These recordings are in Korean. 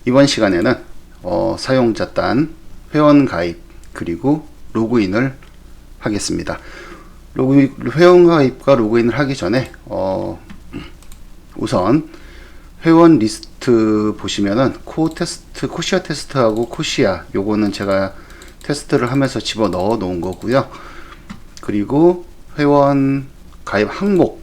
이번 시간에는 사용자 단 회원 가입 그리고 로그인을 하겠습니다. 회원 가입과 로그인을 하기 전에 우선 회원 리스트 보시면은 코시아 테스트하고 코시아 요거는 제가 테스트를 하면서 집어 넣어 놓은 거고요. 그리고 회원 가입 항목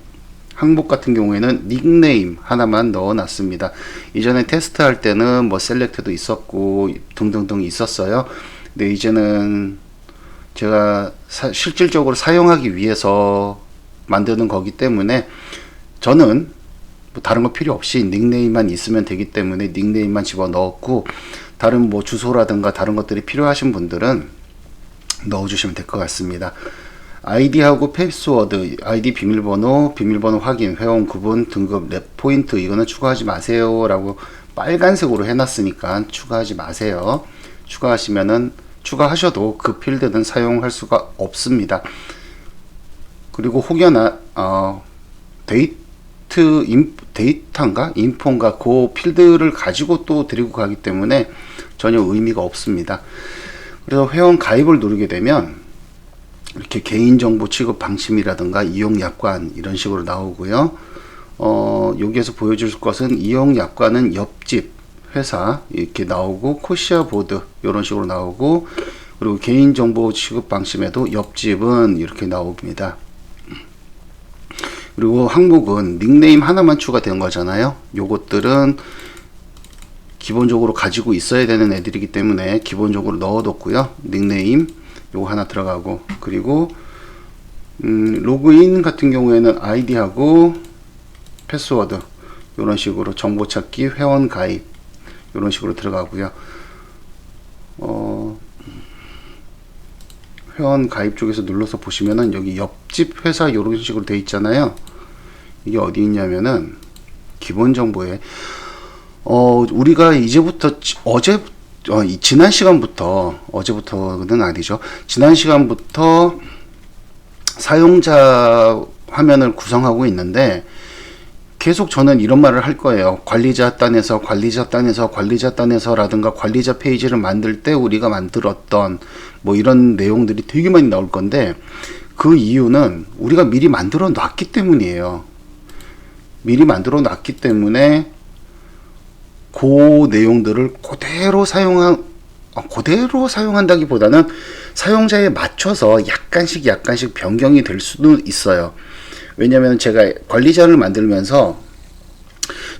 같은 경우에는 닉네임 하나만 넣어 놨습니다. 이전에 테스트할 때는 뭐 셀렉트도 있었고 등등등 있었어요. 근데 이제는 제가 실질적으로 사용하기 위해서 만드는 거기 때문에 저는 뭐 다른 거 필요 없이 닉네임만 있으면 되기 때문에 닉네임만 집어 넣었고, 다른 뭐 주소라든가 다른 것들이 필요하신 분들은 넣어 주시면 될 것 같습니다. 아이디하고 패스워드, 아이디 비밀번호 확인, 회원 구분, 등급, 랩 포인트 이거는 추가하지 마세요 라고 빨간색으로 해놨으니까 추가하지 마세요. 추가하셔도 그 필드는 사용할 수가 없습니다. 그리고 혹여나 데이터인가 인포인가 그 필드를 가지고 또 드리고 가기 때문에 전혀 의미가 없습니다. 그래서 회원 가입을 누르게 되면 이렇게 개인정보 취급 방침이라든가 이용 약관 이런 식으로 나오고요. 여기에서 보여줄 것은 이용 약관은 옆집 회사 이렇게 나오고, 코시아 보드 이런 식으로 나오고, 그리고 개인정보 취급 방침에도 옆집은 이렇게 나옵니다. 그리고 항목은 닉네임 하나만 추가된 거잖아요. 요것들은 기본적으로 가지고 있어야 되는 애들이기 때문에 기본적으로 넣어뒀고요. 닉네임 요거 하나 들어가고, 그리고 로그인 같은 경우에는 아이디하고 패스워드 이런 식으로 정보 찾기, 회원 가입 이런 식으로 들어가고요. 회원 가입 쪽에서 눌러서 보시면은 여기 옆집 회사 이런 식으로 되어 있잖아요. 이게 어디 있냐면은 기본 정보에 우리가 이제부터 지난 시간부터, 어제부터는 아니죠, 지난 시간부터 사용자 화면을 구성하고 있는데 계속 저는 이런 말을 할 거예요. 관리자 단에서 라든가 관리자 페이지를 만들 때 우리가 만들었던 뭐 이런 내용들이 되게 많이 나올 건데, 그 이유는 우리가 미리 만들어 놨기 때문이에요. 미리 만들어 놨기 때문에 그 내용들을 그대로 사용한다기보다는 사용자에 맞춰서 약간씩 변경이 될 수도 있어요. 왜냐면 제가 관리자를 만들면서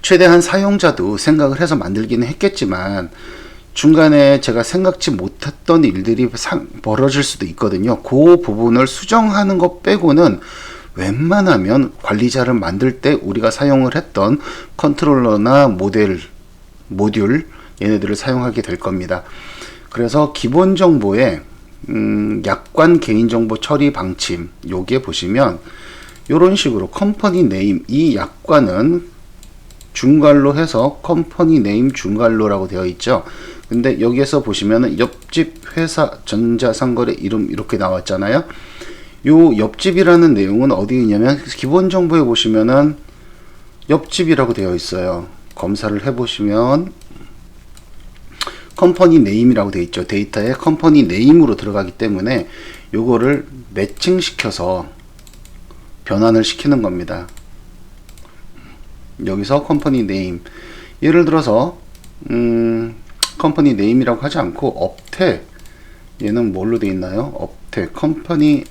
최대한 사용자도 생각을 해서 만들기는 했겠지만 중간에 제가 생각지 못했던 일들이 벌어질 수도 있거든요. 그 부분을 수정하는 것 빼고는 웬만하면 관리자를 만들 때 우리가 사용을 했던 컨트롤러나 모듈 얘네들을 사용하게 될 겁니다. 그래서 기본 정보에 약관 개인정보 처리 방침 요게 보시면 요런 식으로 컴퍼니 네임, 이 약관은 중괄로 해서 컴퍼니 네임 중괄로라고 되어 있죠. 근데 여기에서 보시면은 옆집 회사 전자상거래 이름 이렇게 나왔잖아요. 요 옆집이라는 내용은 어디 있냐면 기본 정보에 보시면은 옆집이라고 되어 있어요. 검사를 해 보시면 컴퍼니 네임이라고 되어 있죠. 데이터에 컴퍼니 네임으로 들어가기 때문에 요거를 매칭시켜서 변환을 시키는 겁니다. 여기서 컴퍼니 네임, 예를 들어서 컴퍼니 네임이라고 하지 않고 업태, 얘는 뭘로 되어 있나요? 업태 컴퍼니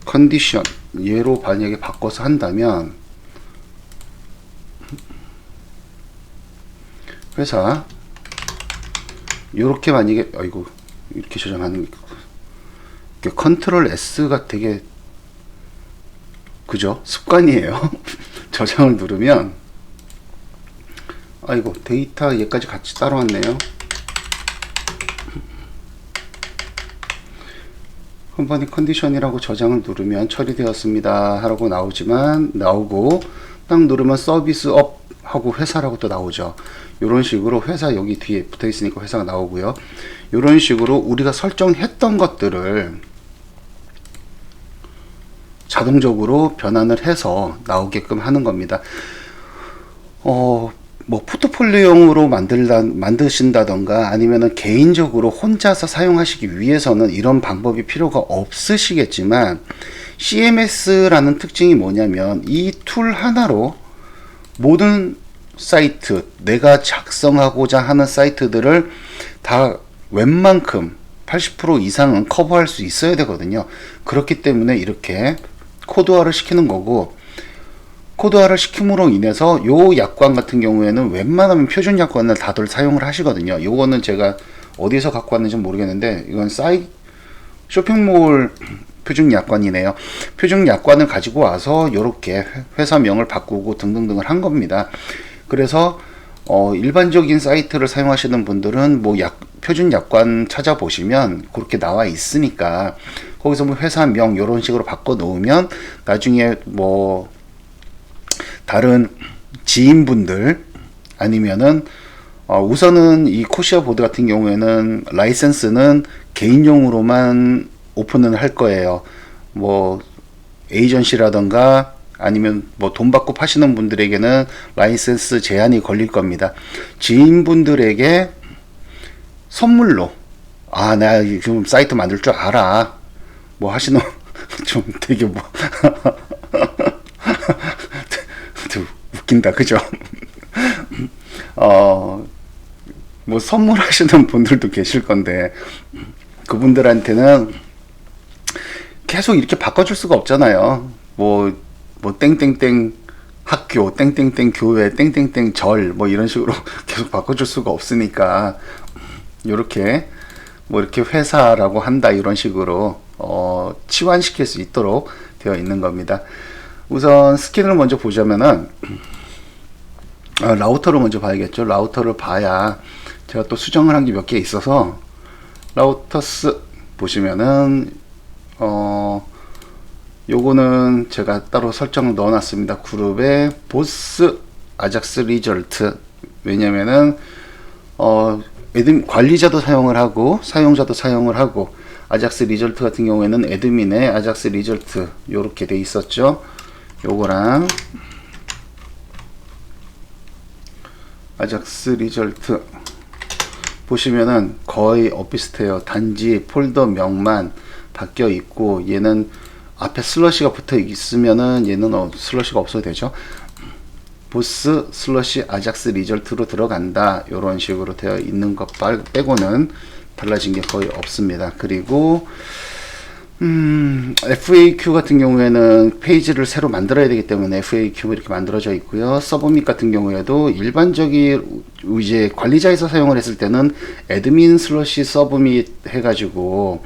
컨디션 얘로 만약에 바꿔서 한다면 회사 요렇게 만약에 이렇게 저장하는 게 컨트롤 S가 되게 그죠? 습관이에요. 저장을 누르면 데이터 얘까지 같이 따로 왔네요. 컴퍼니 컨디션이라고 저장을 누르면 처리되었습니다 하라고 나오고 딱 누르면 서비스 업 하고 회사라고 또 나오죠. 이런 식으로 회사 여기 뒤에 붙어 있으니까 회사가 나오고요. 이런 식으로 우리가 설정했던 것들을 자동적으로 변환을 해서 나오게끔 하는 겁니다. 뭐 포트폴리오용으로 만드신다던가 아니면은 개인적으로 혼자서 사용하시기 위해서는 이런 방법이 필요가 없으시겠지만, CMS라는 특징이 뭐냐면 이 툴 하나로 모든 사이트, 내가 작성하고자 하는 사이트들을 다 웬만큼 80% 이상은 커버할 수 있어야 되거든요. 그렇기 때문에 이렇게 코드화를 시키는 거고, 코드화를 시킴으로 인해서 요 약관 같은 경우에는 웬만하면 표준 약관을 다들 사용을 하시거든요. 요거는 제가 어디서 갖고 왔는지 모르겠는데, 이건 쇼핑몰 표준 약관이네요. 표준 약관을 가지고 와서 요렇게 회사명을 바꾸고 등등등을 한 겁니다. 그래서 일반적인 사이트를 사용하시는 분들은 뭐 표준 약관 찾아보시면 그렇게 나와 있으니까 거기서 뭐 회사명 요런 식으로 바꿔 놓으면 나중에 뭐 다른 지인분들 아니면은 우선은 이 코시아 보드 같은 경우에는 라이센스는 개인용으로만 오픈을 할 거예요. 뭐 에이전시라던가 아니면 뭐 돈 받고 파시는 분들에게는 라이센스 제한이 걸릴 겁니다. 지인분들에게 선물로 내가 지금 사이트 만들 줄 알아 뭐 하시는 좀 되게 뭐 웃긴다 그죠? 뭐 선물하시는 분들도 계실 건데 그분들한테는 계속 이렇게 바꿔줄 수가 없잖아요. 뭐 땡땡땡 학교, 땡땡땡 교회, 땡땡땡 절 뭐 이런 식으로 계속 바꿔줄 수가 없으니까 요렇게 뭐 이렇게 회사라고 한다 이런 식으로 치환시킬 수 있도록 되어 있는 겁니다. 우선 스킨을 먼저 보자면은 라우터를 먼저 봐야겠죠. 라우터를 봐야 제가 또 수정을 한 게 몇 개 있어서 라우터스 보시면은 요거는 제가 따로 설정을 넣어 놨습니다. 그룹에 보스 아작스 리절트. 왜냐면은 관리자도 사용을 하고 사용자도 사용을 하고, 아작스 리절트 같은 경우에는 애드민의 아작스 리절트 요렇게 돼 있었죠. 요거랑 아작스 리절트 보시면은 거의 비슷해요. 단지 폴더명만 바뀌어 있고, 얘는 앞에 슬러시가 붙어 있으면은 얘는 슬러시가 없어도 되죠. 보스 슬러시 아작스 리절트로 들어간다 요런 식으로 되어 있는 것 빼고는 달라진 게 거의 없습니다. 그리고 FAQ 같은 경우에는 페이지를 새로 만들어야 되기 때문에 FAQ 이렇게 만들어져 있고요. 서브밋 같은 경우에도 일반적인 이제 관리자에서 사용을 했을 때는 애드민 슬러시 서브밋 해가지고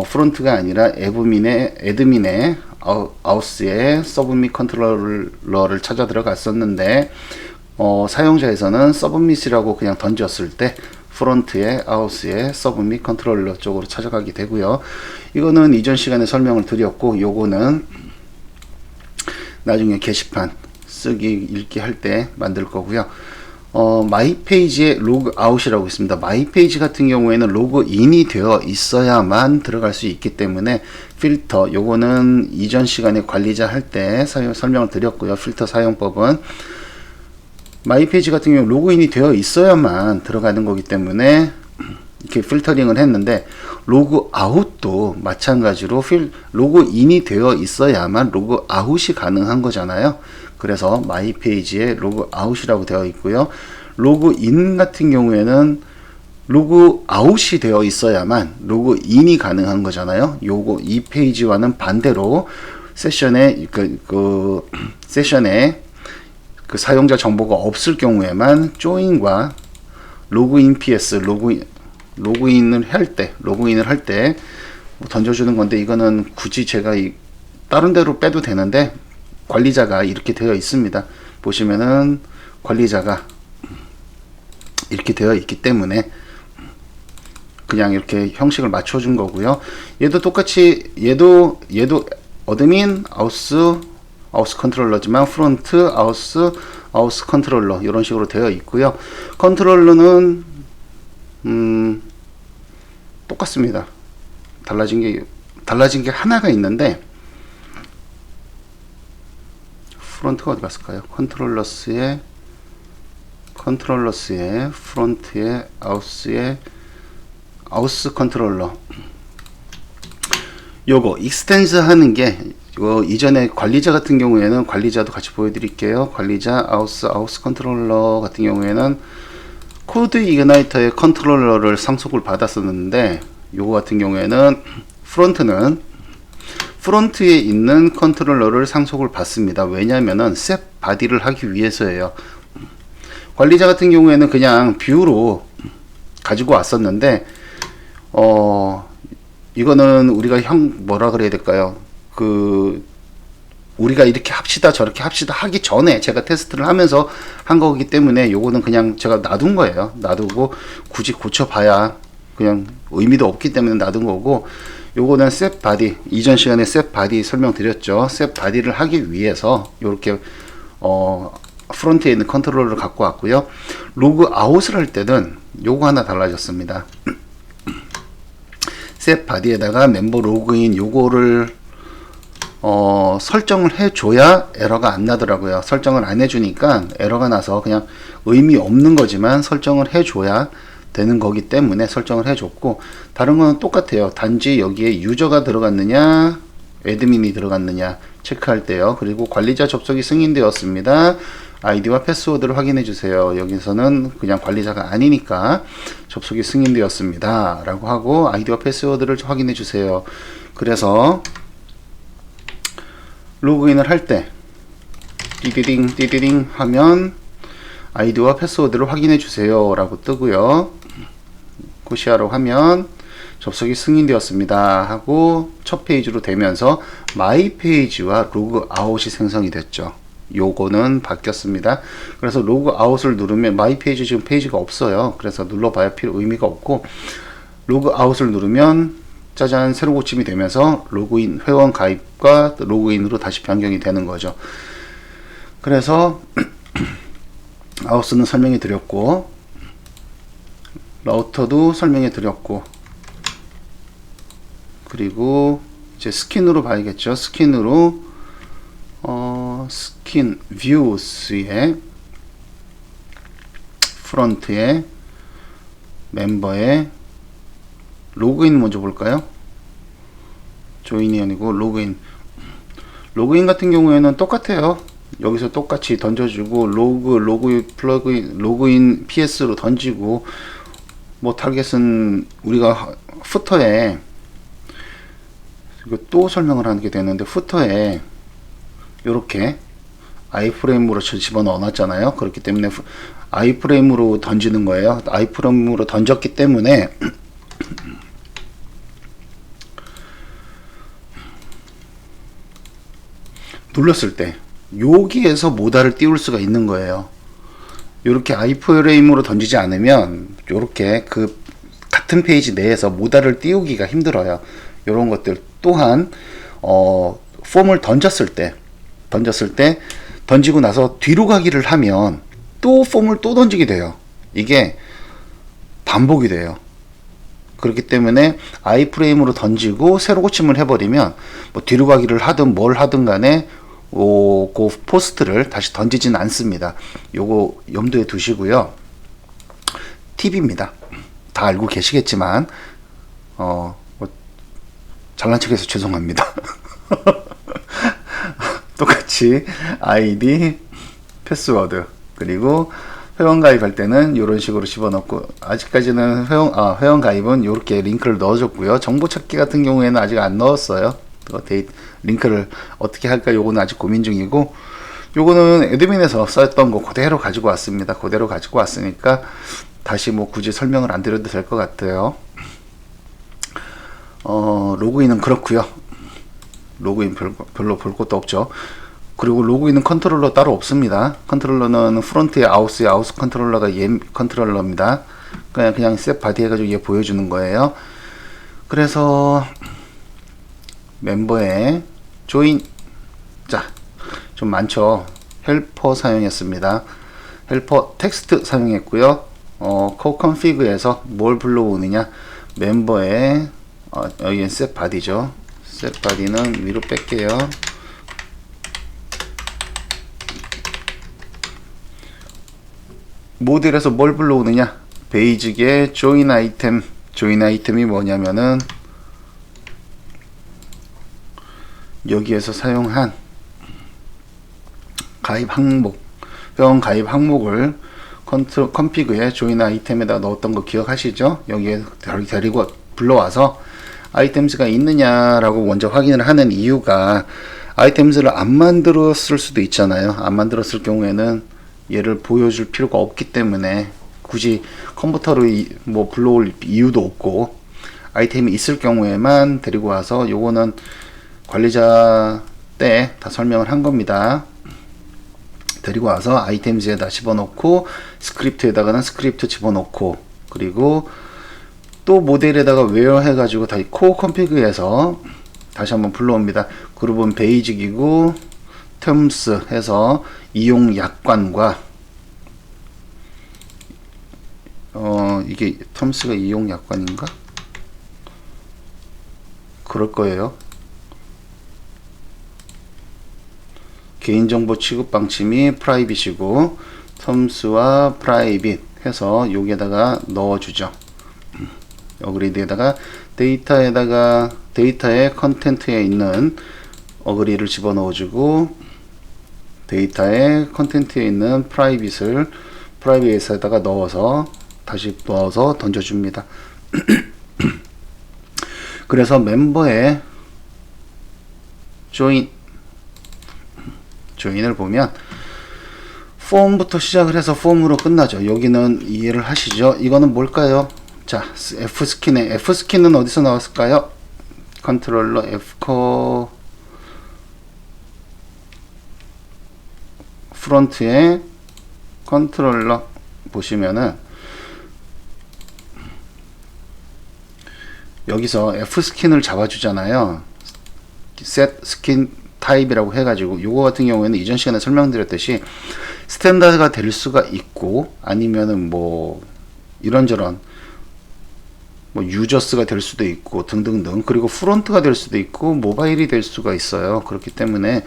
프론트가 아니라 애드민의 아우스에 서브밋 컨트롤러를 찾아 들어갔었는데, 사용자에서는 서브밋이라고 그냥 던졌을 때 프론트에 아우스에 서브밋 컨트롤러 쪽으로 찾아가게 되고요. 이거는 이전 시간에 설명을 드렸고, 요거는 나중에 게시판 쓰기 읽기 할 때 만들 거고요. 마이 페이지에 로그 아웃이라고 있습니다. 마이 페이지 같은 경우에는 로그인이 되어 있어야만 들어갈 수 있기 때문에 필터, 요거는 이전 시간에 관리자 할 때 설명을 드렸고요. 필터 사용법은 마이 페이지 같은 경우 로그인이 되어 있어야만 들어가는 거기 때문에 이렇게 필터링을 했는데, 로그 아웃도 마찬가지로 로그인이 되어 있어야만 로그 아웃이 가능한 거잖아요. 그래서 마이 페이지에 로그 아웃이라고 되어 있고요. 로그인 같은 경우에는 로그 아웃이 되어 있어야만 로그인이 가능한 거잖아요. 이 페이지와는 반대로 세션에 세션에 그 사용자 정보가 없을 경우에만 조인과 로그인 ps 로그인을 할 때 뭐 던져주는 건데, 이거는 굳이 제가 다른 데로 빼도 되는데 관리자가 이렇게 되어 있습니다. 보시면은 관리자가 이렇게 되어 있기 때문에 그냥 이렇게 형식을 맞춰준 거고요. 얘도 똑같이 얘도 어드민 아우스 컨트롤러지만 프론트 아우스 컨트롤러 이런 식으로 되어 있고요. 컨트롤러는 똑같습니다. 달라진 게 하나가 있는데, 프론트가 어디 갔을까요? 컨트롤러스에 컨트롤러스의 프론트에 아우스 컨트롤러, 요거 익스텐즈 하는 게 이거 이전에 관리자 같은 경우에는 관리자도 같이 보여드릴게요. 관리자 아우스 컨트롤러 같은 경우에는 코드 이그나이터의 컨트롤러를 상속을 받았었는데, 요거 같은 경우에는 프론트에 있는 컨트롤러를 상속을 받습니다. 왜냐면은 셋 바디를 하기 위해서예요. 관리자 같은 경우에는 그냥 뷰로 가지고 왔었는데, 이거는 우리가 뭐라 그래야 될까요? 우리가 이렇게 합시다 저렇게 합시다 하기 전에 제가 테스트를 하면서 한 거기 때문에 요거는 그냥 제가 놔둔 거예요. 놔두고 굳이 고쳐봐야 그냥 의미도 없기 때문에 놔둔 거고, 요거는 셋 바디, 이전 시간에 셋 바디 설명드렸죠. 셋 바디를 하기 위해서 요렇게 프론트에 있는 컨트롤러를 갖고 왔고요. 로그 아웃을 할 때는 요거 하나 달라졌습니다. 셋 바디에다가 멤버 로그인 요거를 설정을 해줘야 에러가 안 나더라고요. 설정을 안 해주니까 에러가 나서 그냥 의미 없는 거지만 설정을 해줘야 되는 거기 때문에 설정을 해줬고, 다른 거는 똑같아요. 단지 여기에 유저가 들어갔느냐 애드민이 들어갔느냐 체크할 때요. 그리고 관리자 접속이 승인되었습니다. 아이디와 패스워드를 확인해 주세요. 여기서는 그냥 관리자가 아니니까 접속이 승인되었습니다 라고 하고 아이디와 패스워드를 확인해 주세요. 그래서 로그인을 할 때 띠디딩 하면 아이디와 패스워드를 확인해 주세요 라고 뜨고요. 고시하러 하면 접속이 승인되었습니다 하고 첫 페이지로 되면서 마이 페이지와 로그 아웃이 생성이 됐죠. 요거는 바뀌었습니다. 그래서 로그 아웃을 누르면 마이 페이지 지금 페이지가 없어요. 그래서 눌러봐야 의미가 없고, 로그 아웃을 누르면 짜잔 새로 고침이 되면서 로그인 회원 가입과 로그인으로 다시 변경이 되는 거죠. 그래서 아웃스는 설명해 드렸고, 라우터도 설명해 드렸고, 그리고 이제 스킨으로 봐야겠죠. 스킨으로 스킨 뷰스에 프론트에 멤버에 로그인 먼저 볼까요? 조인이 아니고 로그인 같은 경우에는 똑같아요. 여기서 똑같이 던져주고 로그인 PS로 던지고, 뭐 타겟은 우리가 후터에 이거 또 설명을 하게 되는데, 후터에 이렇게 아이프레임으로 집어넣어 놨잖아요. 그렇기 때문에 아이프레임으로 던지는 거예요. 아이프레임으로 던졌기 때문에 눌렀을 때 여기에서 모달을 띄울 수가 있는 거예요. 이렇게 아이프레임으로 던지지 않으면 이렇게 그 같은 페이지 내에서 모달을 띄우기가 힘들어요. 이런 것들 또한 폼을 던졌을 때 던지고 나서 뒤로 가기를 하면 또 폼을 또 던지게 돼요. 이게 반복이 돼요. 그렇기 때문에 아이프레임으로 던지고 새로 고침을 해버리면 뭐 뒤로 가기를 하든 뭘 하든 간에 그 포스트를 다시 던지진 않습니다. 요거 염두에 두시고요. 팁입니다. 다 알고 계시겠지만 뭐 잘난 척해서 죄송합니다. 똑같이 아이디, 패스워드, 그리고 회원 가입할 때는 이런 식으로 집어넣고, 아직까지는 회원 가입은 이렇게 링크를 넣어줬고요. 정보 찾기 같은 경우에는 아직 안 넣었어요. 링크를 어떻게 할까 요거는 아직 고민 중이고, 요거는 애드민에서 썼던 거 그대로 가지고 왔습니다. 그대로 가지고 왔으니까 다시 뭐 굳이 설명을 안 드려도 될 것 같아요. 로그인은 그렇고요. 로그인 별로 볼 것도 없죠. 그리고 로그인은 컨트롤러 따로 없습니다. 컨트롤러는 프론트에 아우스 컨트롤러가 컨트롤러입니다. 그냥 셋 바디 해가지고 얘 보여주는 거예요. 그래서 멤버에 조인, 좀 많죠. 헬퍼 사용했습니다. 헬퍼 텍스트 사용했고요. 코 컨피그에서 뭘 불러오느냐, 멤버에 여기는 셋 바디죠. 셋 바디는 위로 뺄게요. 모델에서 뭘 불러오느냐? 베이직의 join 아이템. join 아이템이 뭐냐면은 여기에서 사용한 가입 항목, 회원 가입 항목을 컨피그에 join 아이템에다 넣었던 거 기억하시죠? 여기에 데리고 불러와서 아이템즈가 있느냐라고 먼저 확인을 하는 이유가, 아이템즈를 안 만들었을 수도 있잖아요. 안 만들었을 경우에는 얘를 보여줄 필요가 없기 때문에 굳이 컴퓨터로 뭐 불러올 이유도 없고, 아이템이 있을 경우에만 데리고 와서, 요거는 관리자 때 다 설명을 한 겁니다. 데리고 와서 아이템즈에다 집어넣고, 스크립트에다가는 스크립트 집어넣고, 그리고 또 모델에다가 웨어 해가지고 다시 코어 컨피그에서 다시 한번 불러옵니다. 그룹은 베이직이고 terms 해서 이용 약관과, 이게 terms가 이용 약관인가? 그럴 거예요. 개인정보 취급 방침이 프라이빗이고, terms와 private 해서 여기에다가 넣어주죠. 어그리드에다가 데이터에다가 데이터의 컨텐트에 있는 어그리를 집어넣어주고, 데이터의 컨텐트에 있는 프라이빗에다가 넣어서 다시 넣어서 던져줍니다. 그래서 멤버의 조인을 보면 폼부터 시작을 해서 폼으로 끝나죠. 여기는 이해를 하시죠? 이거는 뭘까요? 자, F스킨은 어디서 나왔을까요? 컨트롤러 프론트에 컨트롤러 보시면은 여기서 F스킨을 잡아주잖아요. set skin type이라고 해가지고, 요거 같은 경우에는 이전 시간에 설명드렸듯이 스탠다드가 될 수가 있고, 아니면은 뭐 이런저런 뭐 유저스가 될 수도 있고 등등등, 그리고 프론트가 될 수도 있고 모바일이 될 수가 있어요. 그렇기 때문에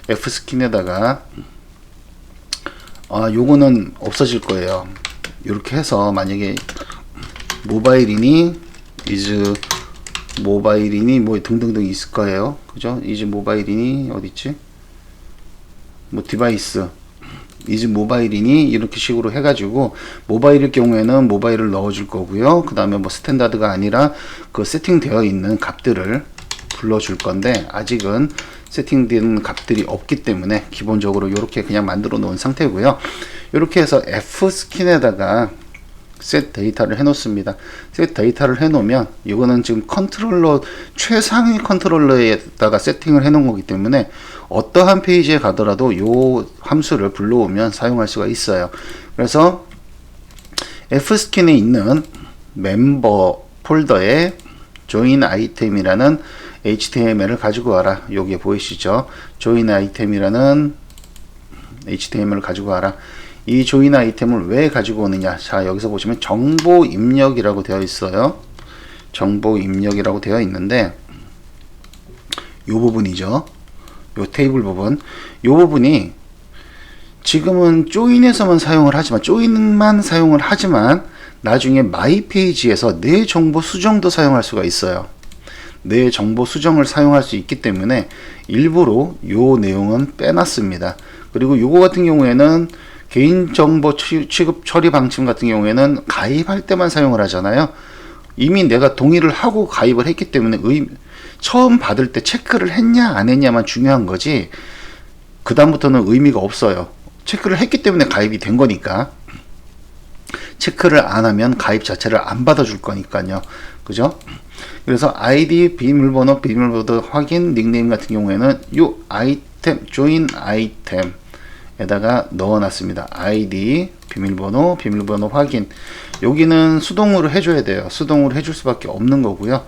F스킨에다가 요거는 없어질 거예요. 이렇게 해서 만약에 모바일이니 뭐 등등등 있을 거예요. 그죠? 모바일이니 어딨지? 뭐 디바이스 모바일이니 이렇게 식으로 해가지고, 모바일일 경우에는 모바일을 넣어줄 거고요. 그 다음에 뭐 스탠다드가 아니라 그 세팅되어 있는 값들을 불러줄 건데, 아직은 세팅된 값들이 없기 때문에 기본적으로 이렇게 그냥 만들어 놓은 상태고요. 이렇게 해서 F스킨에다가 셋 데이터를 해 놓습니다. 셋 데이터를 해 놓으면, 이거는 지금 최상위 컨트롤러에다가 세팅을 해 놓은 거기 때문에 어떠한 페이지에 가더라도 요 함수를 불러오면 사용할 수가 있어요. 그래서 F스킨에 있는 멤버 폴더에 join 아이템이라는 HTML을 가지고 와라. 여기에 보이시죠? join 아이템이라는 HTML을 가지고 와라. 이 join 아이템을 왜 가지고 오느냐? 자, 여기서 보시면 정보 입력이라고 되어 있어요. 정보 입력이라고 되어 있는데, 요 부분이죠. 요 테이블 부분. 요 부분이 지금은 join에서만 사용을 하지만 나중에 마이 페이지에서 내 정보 수정도 사용할 수가 있어요. 내 정보 수정을 사용할 수 있기 때문에 일부러 요 내용은 빼놨습니다. 그리고 요거 같은 경우에는 개인정보 취급 처리 방침 같은 경우에는 가입할 때만 사용을 하잖아요. 이미 내가 동의를 하고 가입을 했기 때문에 처음 받을 때 체크를 했냐 안 했냐만 중요한 거지, 그 다음부터는 의미가 없어요. 체크를 했기 때문에 가입이 된 거니까. 체크를 안 하면 가입 자체를 안 받아줄 거니까요. 그죠? 그래서 아이디, 비밀번호 확인, 닉네임 같은 경우에는 요 아이템, join 아이템에다가 넣어놨습니다. 아이디, 비밀번호 확인. 여기는 수동으로 해줘야 돼요. 수동으로 해줄 수밖에 없는 거고요.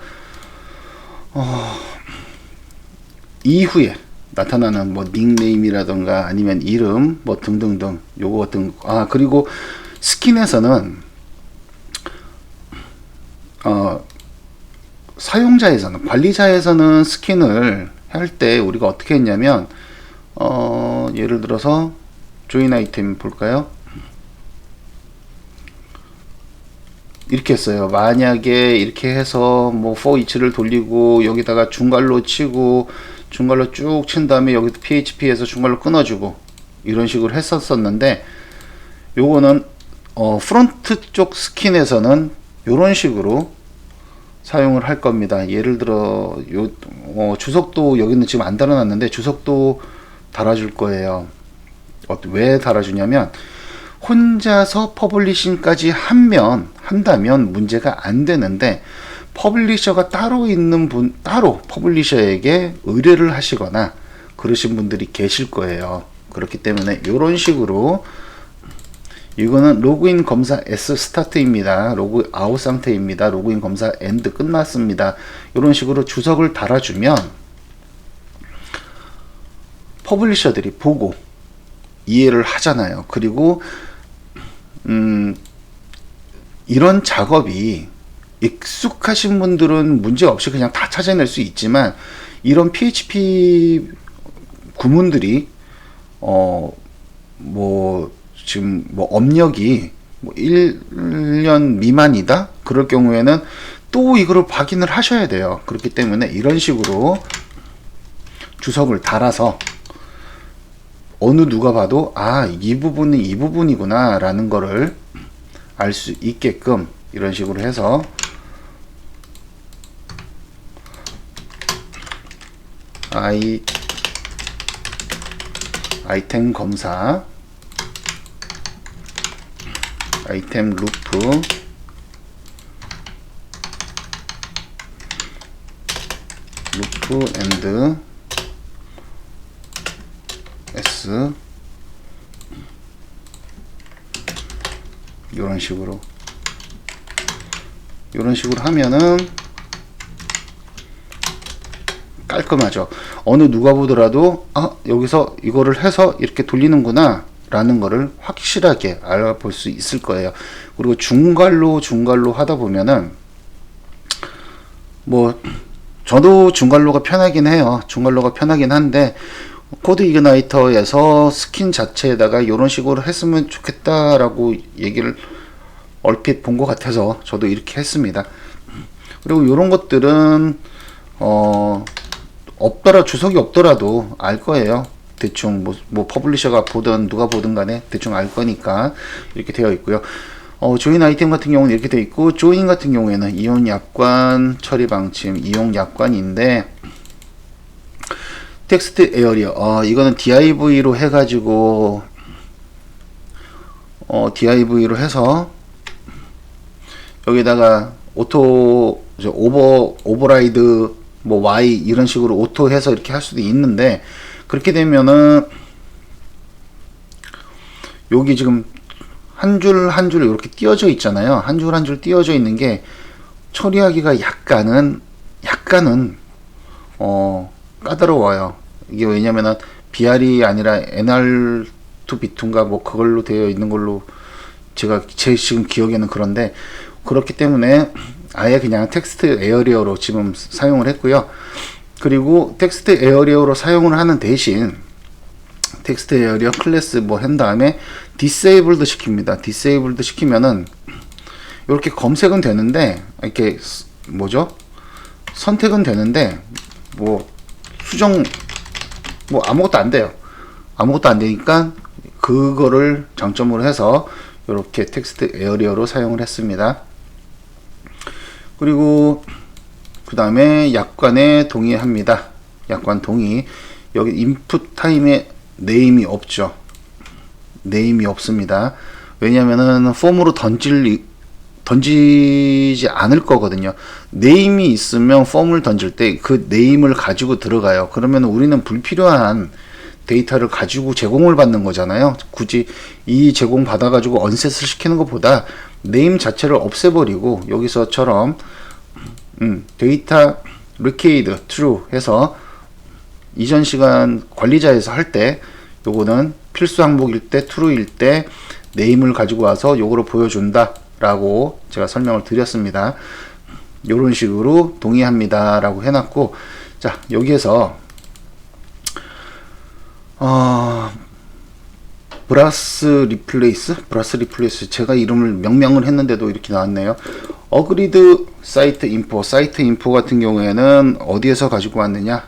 이후에 나타나는 뭐 닉네임이라던가 아니면 이름 뭐 등등등, 요거 같은 그리고 스킨에서는 사용자에서는, 관리자에서는 스킨을 할 때 우리가 어떻게 했냐면, 예를 들어서 join 아이템 볼까요? 이렇게 했어요. 만약에 이렇게 해서 뭐 for each를 돌리고 여기다가 중괄로 치고 중괄로 쭉 친 다음에 여기도 php에서 중괄로 끊어주고 이런 식으로 했었었는데, 요거는 프론트 쪽 스킨에서는 요런 식으로 사용을 할 겁니다. 예를 들어 주석도 여기는 지금 안 달아놨는데 주석도 달아줄 거예요. 왜 달아주냐면 혼자서 퍼블리싱까지 한다면 문제가 안 되는데, 퍼블리셔가 따로 있는 분, 따로 퍼블리셔에게 의뢰를 하시거나 그러신 분들이 계실 거예요. 그렇기 때문에 이런 식으로, 이거는 로그인 검사 S 스타트입니다. 로그 아웃 상태입니다. 로그인 검사 엔드 끝났습니다. 이런 식으로 주석을 달아주면 퍼블리셔들이 보고 이해를 하잖아요. 그리고 이런 작업이 익숙하신 분들은 문제 없이 그냥 다 찾아낼 수 있지만, 이런 PHP 구문들이 지금 업력이 1년 미만이다 그럴 경우에는 또 이거를 확인을 하셔야 돼요. 그렇기 때문에 이런 식으로 주석을 달아서 어느 누가 봐도 이 부분은 이 부분이구나 라는 거를 알 수 있게끔 이런 식으로 해서 아이템 검사, 아이템 루프, 엔드 S, 요런 식으로 하면은 깔끔하죠. 어느 누가 보더라도 여기서 이거를 해서 이렇게 돌리는구나 라는 거를 확실하게 알아볼 수 있을 거예요. 그리고 중괄로 하다 보면은 저도 중괄로가 편하긴 해요. 중괄로가 편하긴 한데, 코드 이그나이터에서 스킨 자체에다가 이런 식으로 했으면 좋겠다라고 얘기를 얼핏 본 것 같아서 저도 이렇게 했습니다. 그리고 이런 것들은 주석이 없더라도 알 거예요. 대충 퍼블리셔가 보든 누가 보든 간에 대충 알 거니까 이렇게 되어 있고요. 조인 아이템 같은 경우는 이렇게 되어 있고, 조인 같은 경우에는 이용 약관 처리 방침, 이용 약관인데, 텍스트 에어리어, 이거는 div로 해가지고 div로 해서 여기다가 오버라이드 Y 이런 식으로 오토 해서 이렇게 할 수도 있는데, 그렇게 되면은 여기 지금 한 줄 한 줄 이렇게 띄어져 있잖아요. 한 줄 한 줄 띄어져 있는 게 처리하기가 약간은 까다로워요. 이게 왜냐면은 BR이 아니라 NR2B2인가 그걸로 되어 있는 걸로 제 지금 기억에는 그런데, 그렇기 때문에 아예 그냥 텍스트 에어리어로 지금 사용을 했고요. 그리고 텍스트 에어리어로 사용을 하는 대신 텍스트 에어리어 클래스 한 다음에 디세이블드 시킵니다. 디세이블드 시키면은 이렇게 검색은 되는데, 이렇게 선택은 되는데 수정 아무것도 안 돼요. 아무것도 안 되니까 그거를 장점으로 해서 이렇게 텍스트 에어리어로 사용을 했습니다. 그리고 그 다음에 약관에 동의합니다. 약관 동의. 여기 인풋 타임에 네임이 없죠. 네임이 없습니다. 왜냐면은 폼으로 던지지 않을 거거든요. 네임이 있으면 폼을 던질 때 그 네임을 가지고 들어가요. 그러면 우리는 불필요한 데이터를 가지고 제공을 받는 거잖아요. 굳이 이 제공 받아가지고 언셋을 시키는 것보다 네임 자체를 없애버리고 여기서처럼 데이터 리케이드 true 해서 이전 시간 관리자에서 할 때 요거는 필수 항목일 때 true일 때 네임을 가지고 와서 요거를 보여준다 라고 제가 설명을 드렸습니다. 요런 식으로 동의합니다 라고 해놨고, 자 여기에서 브라스 리플레이스 제가 이름을 명명을 했는데도 이렇게 나왔네요. 어그리드 사이트 인포 같은 경우에는 어디에서 가지고 왔느냐?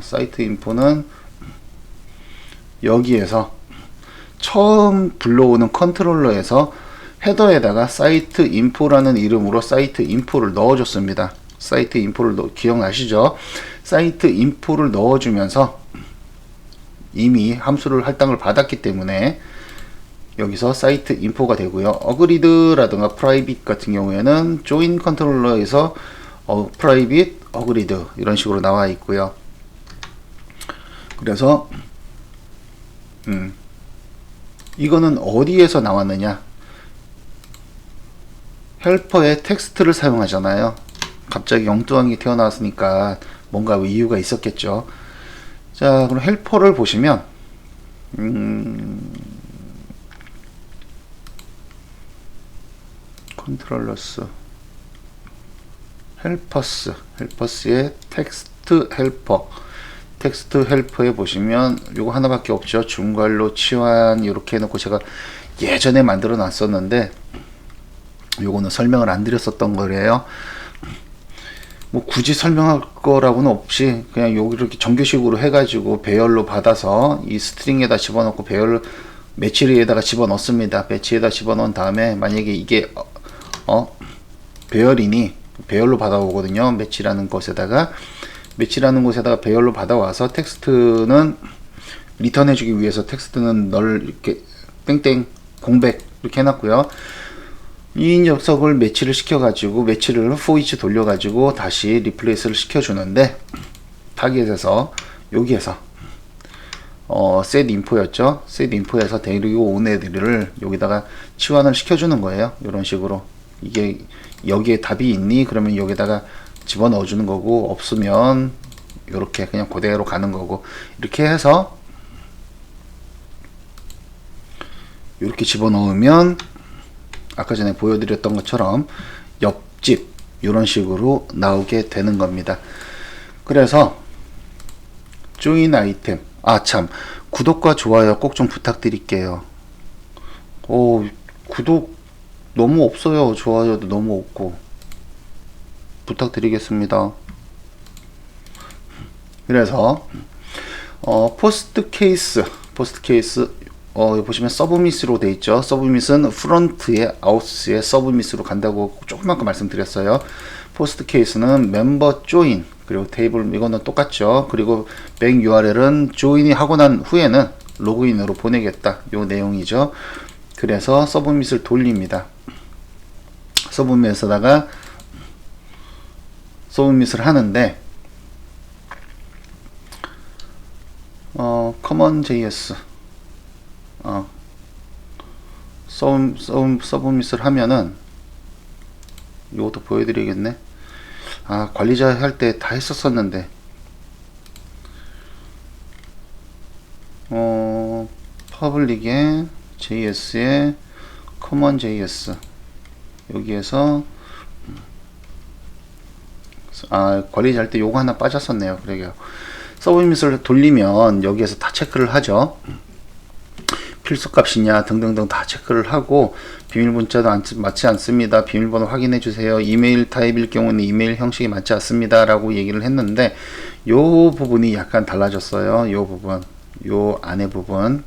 사이트 인포는 여기에서 처음 불러오는 컨트롤러에서 헤더에다가 사이트 인포라는 이름으로 사이트 인포를 넣어줬습니다. 사이트 인포를 기억나시죠? 사이트 인포를 넣어주면서 이미 함수를 할당을 받았기 때문에 여기서 사이트 인포가 되고요. 어그리드라든가 프라이빗 같은 경우에는 조인 컨트롤러에서 프라이빗 어그리드 이런 식으로 나와 있고요. 그래서 이거는 어디에서 나왔느냐? 헬퍼에 텍스트를 사용하잖아요. 갑자기 엉뚱한 게 튀어나왔으니까 뭔가 이유가 있었겠죠. 자, 그럼 헬퍼를 보시면 컨트롤러스 헬퍼스의 텍스트 헬퍼에 보시면 요거 하나밖에 없죠. 중괄호 치환 이렇게 해놓고 제가 예전에 만들어 놨었는데 요거는 설명을 안 드렸었던 거래요. 뭐 굳이 설명할 거라고는 없이 그냥 여기 이렇게 정규식으로 해가지고 배열로 받아서 이 스트링에다 집어넣고 배열 매치리에다가 집어넣습니다. 매치에다 집어넣은 다음에 만약에 이게 배열이니 배열로 받아오거든요. 매치라는 곳에다가 배열로 받아와서 텍스트는 리턴해주기 위해서 텍스트는 널 이렇게 땡땡 공백 이렇게 해놨고요. 이 녀석을 매치를 시켜가지고 매치를 for 돌려가지고 다시 리플레이스를 시켜주는데 타겟에서 여기에서 set info였죠. set info에서 데리고 온 애들을 여기다가 치환을 시켜주는 거예요. 이런 식으로 이게 여기에 답이 있니? 그러면 여기다가 집어넣어 주는 거고 없으면 이렇게 그냥 그대로 가는 거고 이렇게 해서 이렇게 집어넣으면 아까 전에 보여드렸던 것처럼 옆집 이런 식으로 나오게 되는 겁니다. 그래서 join 아이템 참 구독과 좋아요 꼭 좀 부탁드릴게요. 구독 너무 없어요. 좋아요도 너무 없고 부탁드리겠습니다. 그래서 포스트 케이스 여기 보시면 서브미스로 돼 있죠. 서브미스는 프론트에 아웃스에 서브미스로 간다고 조금만 말씀드렸어요. 포스트 케이스는 멤버 조인 그리고 테이블 이거는 똑같죠. 그리고 백 URL은 조인이 하고 난 후에는 로그인으로 보내겠다 요 내용이죠. 그래서 서브밋을 돌립니다. 서브밋에다가 서브밋을 하는데 common.js 서브밋을 하면은 이것도 보여드리겠네. 관리자 할 때 다 했었었는데 퍼블릭에 JS에 common.js 여기에서 관리자 할 때 요거 하나 빠졌었네요. 그러게요. 서브밋을 돌리면 여기에서 다 체크를 하죠. 필수값이냐 등등등 다 체크를 하고 비밀문자도 맞지 않습니다. 비밀번호 확인해 주세요. 이메일 타입일 경우는 이메일 형식이 맞지 않습니다. 라고 얘기를 했는데 요 부분이 약간 달라졌어요. 요 부분 요 안에 부분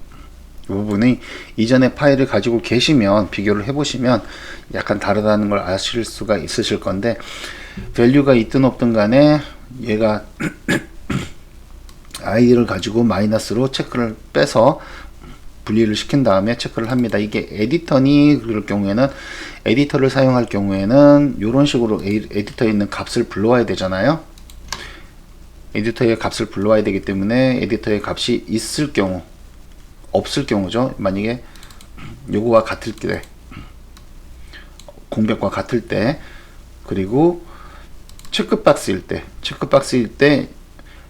이 부분이 이전에 파일을 가지고 계시면 비교를 해보시면 약간 다르다는 걸 아실 수가 있으실 건데 밸류가 있든 없든 간에 얘가 아이디를 가지고 마이너스로 체크를 빼서 분리를 시킨 다음에 체크를 합니다. 이게 에디터니 그럴 경우에는 에디터를 사용할 경우에는 이런 식으로 에디터에 있는 값을 불러와야 되잖아요. 에디터의 값을 불러와야 되기 때문에 에디터의 값이 있을 경우 없을 경우죠. 만약에 요거와 같을 때 공백과 같을 때 그리고 체크박스일 때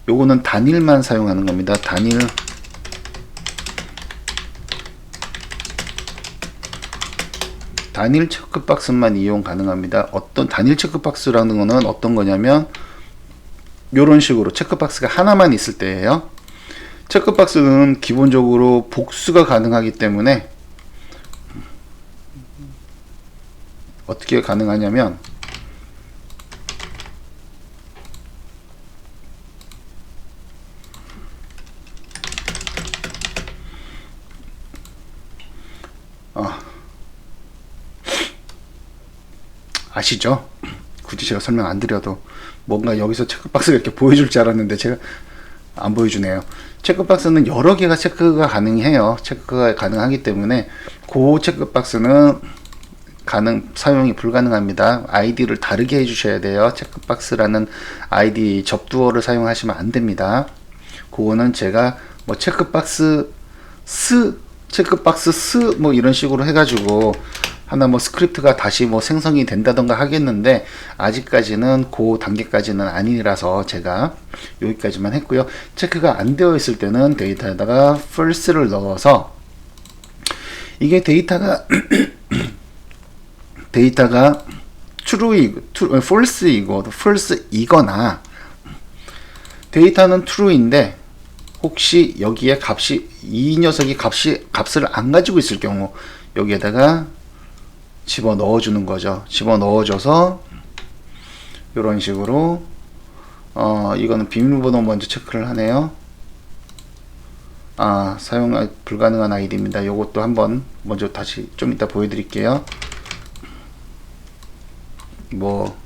요거는 단일만 사용하는 겁니다. 단일 체크박스만 이용 가능합니다. 어떤 단일 체크박스라는 거는 어떤 거냐면 요런 식으로 체크박스가 하나만 있을 때예요. 체크박스는 기본적으로 복수가 가능하기 때문에 어떻게 가능하냐면 아시죠? 굳이 제가 설명 안 드려도 뭔가 여기서 체크박스가 이렇게 보여줄 줄 알았는데 제가 안 보여주네요. 체크박스는 여러 개가 체크가 가능해요. 체크가 가능하기 때문에 그 체크박스는 사용이 불가능합니다. 아이디를 다르게 해주셔야 돼요. 체크박스라는 아이디 접두어를 사용하시면 안 됩니다. 그거는 제가 뭐 체크박스 뭐 이런 식으로 해가지고 하나 뭐 스크립트가 다시 뭐 생성이 된다던가 하겠는데 아직까지는 그 단계까지는 아니라서 제가 여기까지만 했고요. 체크가 안 되어 있을 때는 데이터에다가 false를 넣어서 이게 데이터가 false이거나 데이터는 true인데 혹시 여기에 이 녀석이 값을 안 가지고 있을 경우 여기에다가 집어 넣어주는 거죠. 집어 넣어줘서 이런 식으로 이거는 비밀번호 먼저 체크를 하네요. 사용 불가능한 아이디입니다. 요것도 한번 먼저 다시 좀 이따 보여드릴게요. 뭐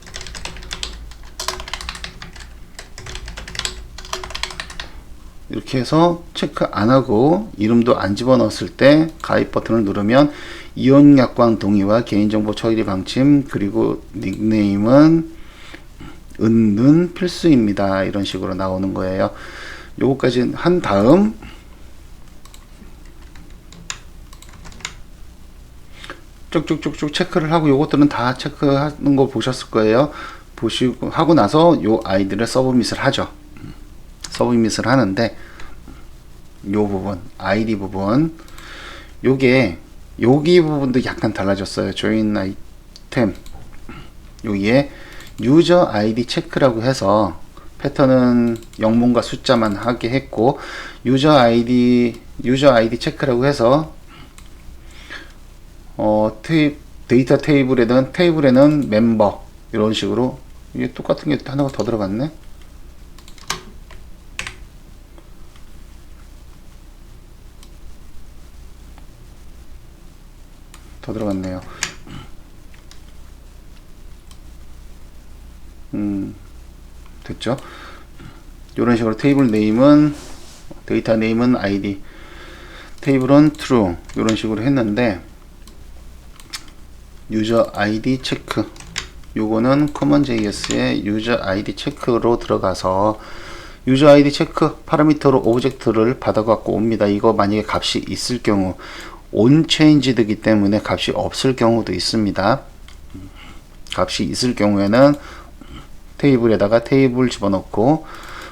이렇게 해서 체크 안 하고 이름도 안 집어넣었을 때 가입 버튼을 누르면 이용약관 동의와 개인정보 처리 방침 그리고 닉네임은 은는 필수입니다. 이런 식으로 나오는 거예요. 요거까지 한 다음 쭉쭉쭉쭉 체크를 하고 요것들은 다 체크하는 거 보셨을 거예요. 보시고 하고 나서 요 아이디를 서브밋을 하죠. 서브밋을 하는데 요 부분 아이디 부분 여기 부분도 약간 달라졌어요. 조인 아이템 여기에 유저 아이디 체크라고 해서 패턴은 영문과 숫자만 하게 했고 유저 아이디 체크라고 해서 데이터 테이블에는 멤버 이런 식으로 이게 똑같은 게 하나가 더 들어갔네. 더 들어갔네요. 됐죠? 이런 식으로 테이블 네임은 데이터 네임은 id 테이블은 true 이런 식으로 했는데 유저 id 체크 요거는 common.js의 유저 id 체크로 들어가서 유저 id 체크 파라미터로 오브젝트를 받아 갖고 옵니다. 이거 만약에 값이 있을 경우 onChanged이기 때문에 값이 없을 경우도 있습니다. 값이 있을 경우에는 테이블에다가 테이블 집어넣고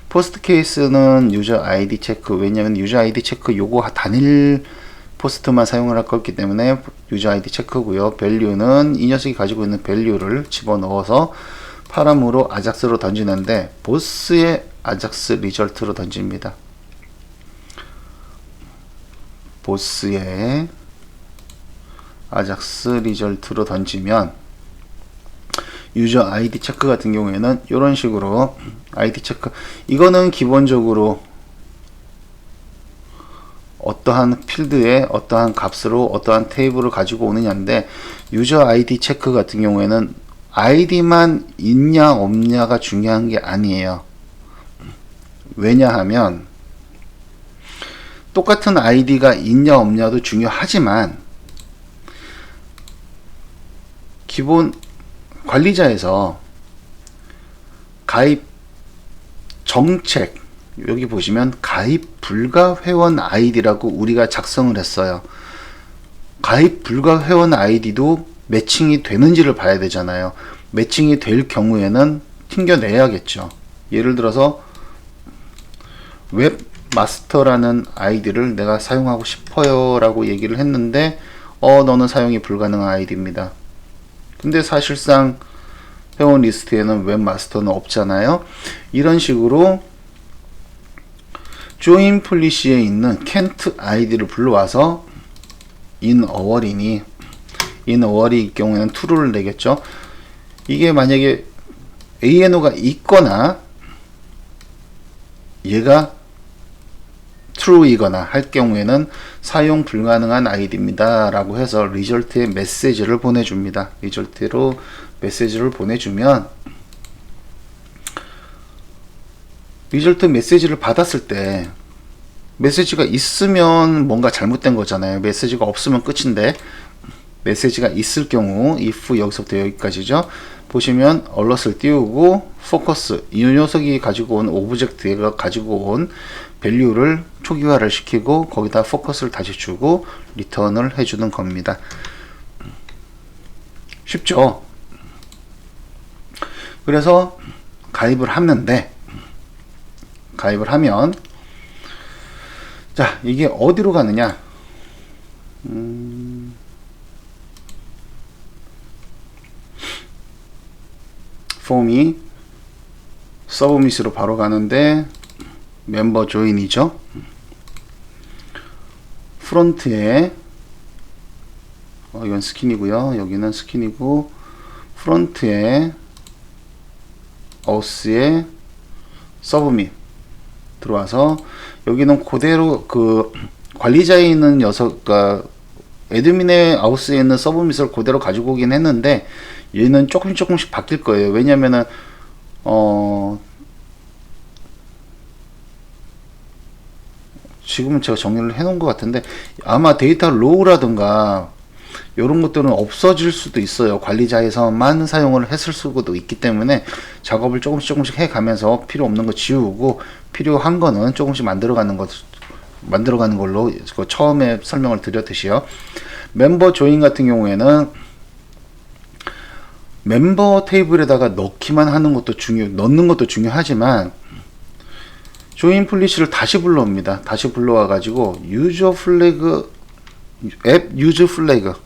포스트 케이스는 유저 아이디 체크 왜냐면 유저 아이디 체크 요거 단일 포스트만 사용을 할 거기 때문에 유저 아이디 체크고요. 밸류는 이 녀석이 가지고 있는 밸류를 집어넣어서 파람으로 아작스로 던지는데 보스의 아작스 리절트로 던집니다. 보스의 아작스 리절트로 던지면 유저 아이디 체크 같은 경우에는 이런 식으로 아이디 체크 이거는 기본적으로 어떠한 필드에 어떠한 값으로 어떠한 테이블을 가지고 오느냐인데 유저 아이디 체크 같은 경우에는 아이디만 있냐 없냐가 중요한 게 아니에요. 왜냐하면 똑같은 아이디가 있냐 없냐도 중요하지만 기본 관리자에서 가입 정책 여기 보시면 가입 불가 회원 아이디라고 우리가 작성을 했어요. 가입 불가 회원 아이디도 매칭이 되는지를 봐야 되잖아요. 매칭이 될 경우에는 튕겨내야겠죠. 예를 들어서 웹마스터라는 아이디를 내가 사용하고 싶어요 라고 얘기를 했는데 너는 사용이 불가능한 아이디입니다. 근데 사실상 회원 리스트에는 웹마스터는 없잖아요. 이런 식으로 join polish에 있는 can't id를 불러와서 in awar이니 in awar일 경우에는 true를 내겠죠. 이게 만약에 ano가 있거나 얘가 true이거나 할 경우에는 사용 불가능한 id입니다 라고 해서 result에 메시지를 보내줍니다. result로 메시지를 보내주면 result 메시지를 받았을 때 메시지가 있으면 뭔가 잘못된 거잖아요. 메시지가 없으면 끝인데 메시지가 있을 경우 if 여기서부터 여기까지죠. 보시면 alert을 띄우고 focus 이 녀석이 가지고 온 오브젝트가 가지고 온 밸류를 초기화를 시키고 거기다 focus를 다시 주고 return을 해주는 겁니다. 쉽죠? 그래서 가입을 하면 자 이게 어디로 가느냐 폼이 서브밋으로 바로 가는데 멤버 조인이죠. 프론트에 이건 스킨이고요. 여기는 스킨이고 프론트에 어스에 서브밋 들어와서 여기는 그대로 그 관리자에 있는 녀석과 애드민의 하우스에 있는 서브밋을 그대로 가지고 오긴 했는데 얘는 조금씩 바뀔 거예요. 왜냐면은 지금은 제가 정리를 해 놓은 것 같은데 아마 데이터 로우라든가 이런 것들은 없어질 수도 있어요. 관리자에서만 사용을 했을 수도 있기 때문에 작업을 조금씩 해 가면서 필요 없는 거 지우고 필요한 거는 조금씩 만들어가는 걸로 처음에 설명을 드렸듯이요. 멤버 조인 같은 경우에는 멤버 테이블에다가 넣기만 하는 것도 넣는 것도 중요하지만 조인 플리시를 다시 불러옵니다. 다시 불러와 가지고 유저 플래그 앱 유저 플래그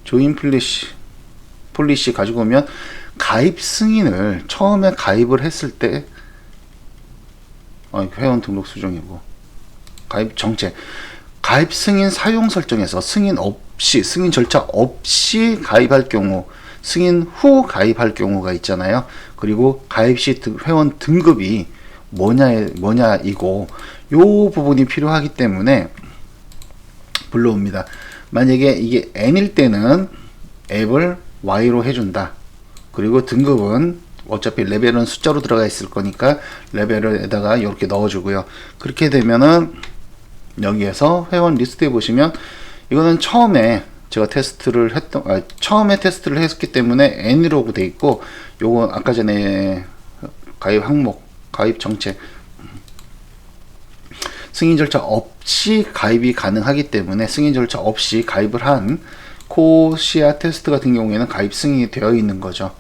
조인 폴리시 가지고 오면 가입 승인을 처음에 가입을 했을 때 회원 등록 수정이고 가입 정책 가입 승인 사용 설정에서 승인 절차 없이 가입할 경우 승인 후 가입할 경우가 있잖아요. 그리고 가입 시 회원 등급이 뭐냐이고 요 부분이 필요하기 때문에 불러옵니다. 만약에 이게 N일 때는 앱을 Y로 해준다. 그리고 등급은 어차피 레벨은 숫자로 들어가 있을 거니까 레벨에다가 이렇게 넣어주고요. 그렇게 되면은 여기에서 회원 리스트에 보시면 이거는 처음에 제가 처음에 테스트를 했기 때문에 N이라고 돼 있고 요건 아까 전에 가입 항목, 가입 정책 승인 절차 없이 가입이 가능하기 때문에 승인 절차 없이 가입을 한 코시아 테스트 같은 경우에는 가입 승인이 되어 있는 거죠.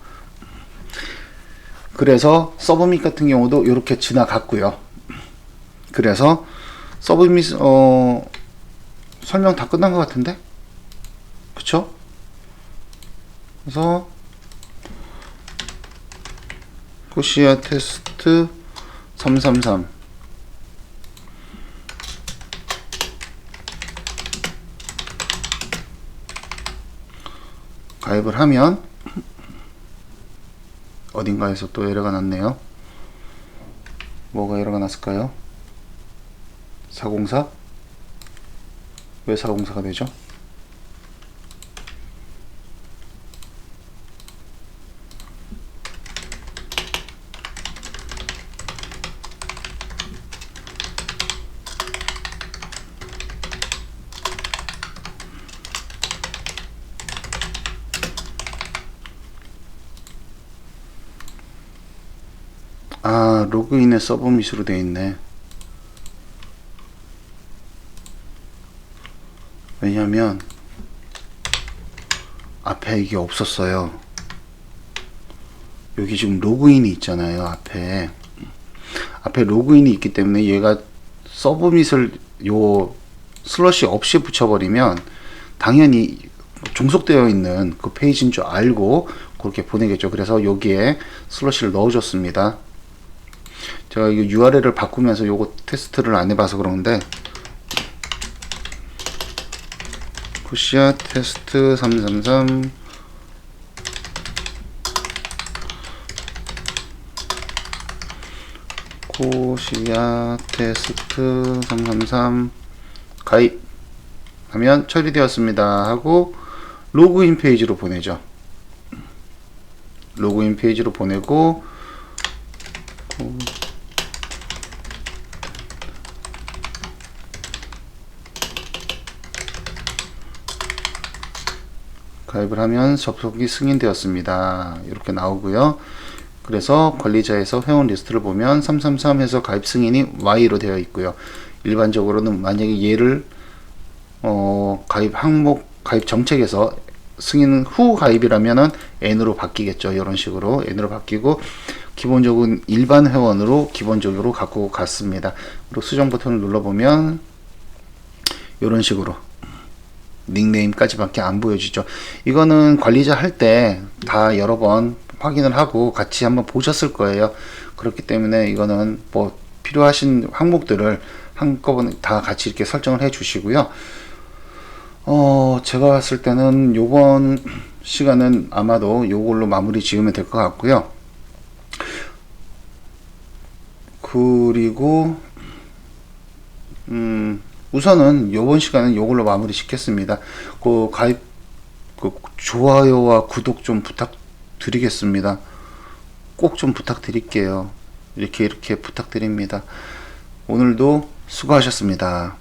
그래서 서브밋 같은 경우도 이렇게 지나갔고요. 그래서 서브밋 설명 다 끝난 것 같은데? 그쵸? 그래서 코시아 테스트 333 가입을 하면 어딘가에서 또 에러가 났네요. 뭐가 에러가 났을까요? 404? 왜 404가 되죠? 로그인에 서브밋으로 되어 있네. 왜냐면 앞에 이게 없었어요. 여기 지금 로그인이 있잖아요. 앞에 로그인이 있기 때문에 얘가 서브밋을 요 슬러시 없이 붙여버리면 당연히 종속되어 있는 그 페이지인 줄 알고 그렇게 보내겠죠. 그래서 여기에 슬러시를 넣어줬습니다. 제가 이 URL을 바꾸면서 요거 테스트를 안 해봐서 그러는데, 코시아 테스트 333 코시아 테스트 333 가입하면 처리되었습니다 하고 로그인 페이지로 보내죠. 로그인 페이지로 보내고, 가입을 하면 접속이 승인되었습니다. 이렇게 나오고요. 그래서 관리자에서 회원 리스트를 보면 333에서 가입 승인이 Y로 되어 있고요. 일반적으로는 만약에 얘를 가입 항목 가입 정책에서 승인 후 가입이라면은 N으로 바뀌겠죠. 이런 식으로 N으로 바뀌고, 기본적인 일반 회원으로 기본적으로 갖고 갔습니다. 그리고 수정 버튼을 눌러보면 이런 식으로 닉네임까지밖에 안 보여지죠. 이거는 관리자 할 때 다 여러 번 확인을 하고 같이 한번 보셨을 거예요. 그렇기 때문에 이거는 뭐 필요하신 항목들을 한꺼번에 다 같이 이렇게 설정을 해 주시고요. 제가 봤을 때는 요번 시간은 아마도 요걸로 마무리 지으면 될 것 같고요. 그리고 우선은 요번 시간은 요걸로 마무리 짓겠습니다. 그 가입, 좋아요와 구독 좀 부탁드리겠습니다. 꼭 좀 부탁드릴게요. 이렇게 부탁드립니다. 오늘도 수고하셨습니다.